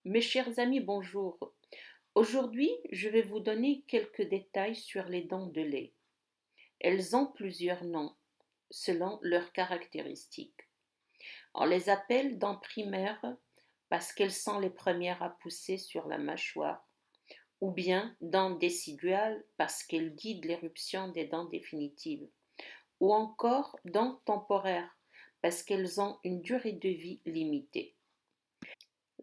Mes chers amis, bonjour. Aujourd'hui, je vais vous donner quelques détails sur les dents de lait. Elles ont plusieurs noms, selon leurs caractéristiques. On les appelle dents primaires parce qu'elles sont les premières à pousser sur la mâchoire, ou bien dents déciduales parce qu'elles guident l'éruption des dents définitives, ou encore dents temporaires parce qu'elles ont une durée de vie limitée.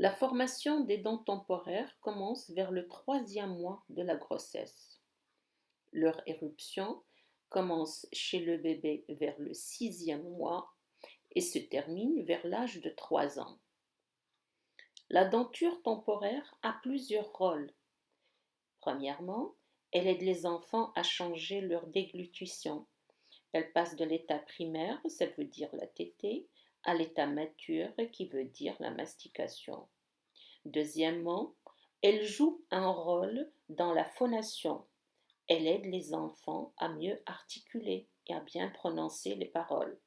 La formation des dents temporaires commence vers le troisième mois de la grossesse. Leur éruption commence chez le bébé vers le sixième mois et se termine vers l'âge de 3 ans. La denture temporaire a plusieurs rôles. Premièrement, elle aide les enfants à changer leur déglutition. Elle passe de l'état primaire, ça veut dire la tétée, à l'état mature, qui veut dire la mastication. Deuxièmement, elle joue un rôle dans la phonation. Elle aide les enfants à mieux articuler et à bien prononcer les paroles.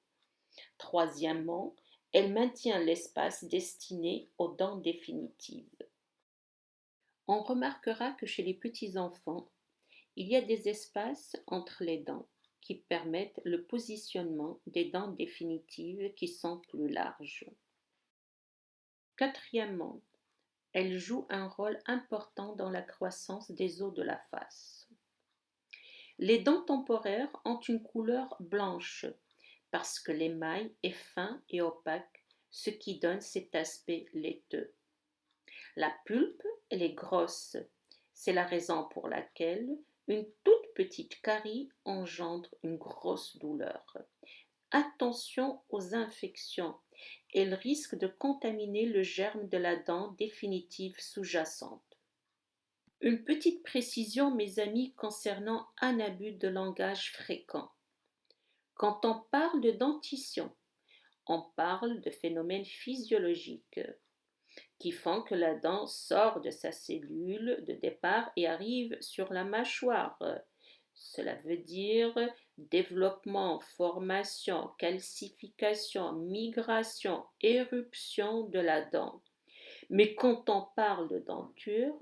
Troisièmement, elle maintient l'espace destiné aux dents définitives. On remarquera que chez les petits-enfants, il y a des espaces entre les dents qui permettent le positionnement des dents définitives qui sont plus larges. Quatrièmement, elle joue un rôle important dans la croissance des os de la face. Les dents temporaires ont une couleur blanche parce que l'émail est fin et opaque, ce qui donne cet aspect laiteux. La pulpe, elle est grosse. C'est la raison pour laquelle une toute petite carie engendre une grosse douleur. Attention aux infections. Elles risquent de contaminer le germe de la dent définitive sous-jacente. Une petite précision, mes amis, concernant un abus de langage fréquent. Quand on parle de dentition, on parle de phénomènes physiologiques qui font que la dent sort de sa cellule de départ et arrive sur la mâchoire. Cela veut dire développement, formation, calcification, migration, éruption de la dent. Mais quand on parle de denture,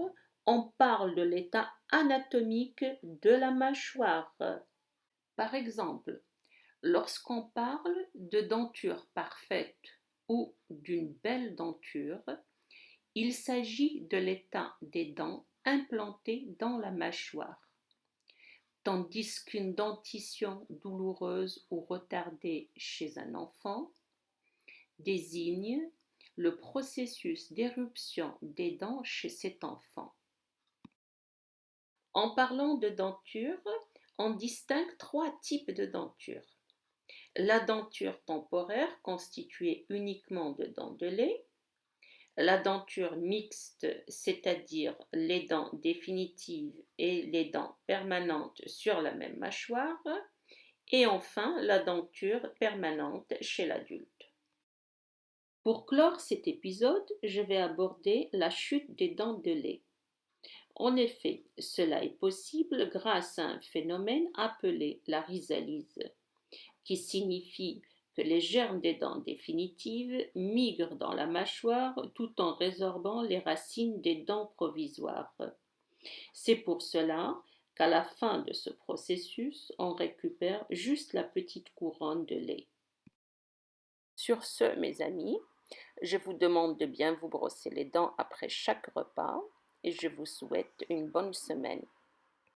on parle de l'état anatomique de la mâchoire. Par exemple, lorsqu'on parle de denture parfaite ou d'une belle denture, il s'agit de l'état des dents implantées dans la mâchoire, tandis qu'une dentition douloureuse ou retardée chez un enfant désigne le processus d'éruption des dents chez cet enfant. En parlant de denture, on distingue 3 types de denture. La denture temporaire constituée uniquement de dents de lait, la denture mixte, c'est-à-dire les dents définitives et les dents permanentes sur la même mâchoire, et enfin la denture permanente chez l'adulte. Pour clore cet épisode, je vais aborder la chute des dents de lait. En effet, cela est possible grâce à un phénomène appelé la rhizalyse, qui signifie que les germes des dents définitives migrent dans la mâchoire tout en résorbant les racines des dents provisoires. C'est pour cela qu'à la fin de ce processus, on récupère juste la petite couronne de lait. Sur ce, mes amis, je vous demande de bien vous brosser les dents après chaque repas et je vous souhaite une bonne semaine.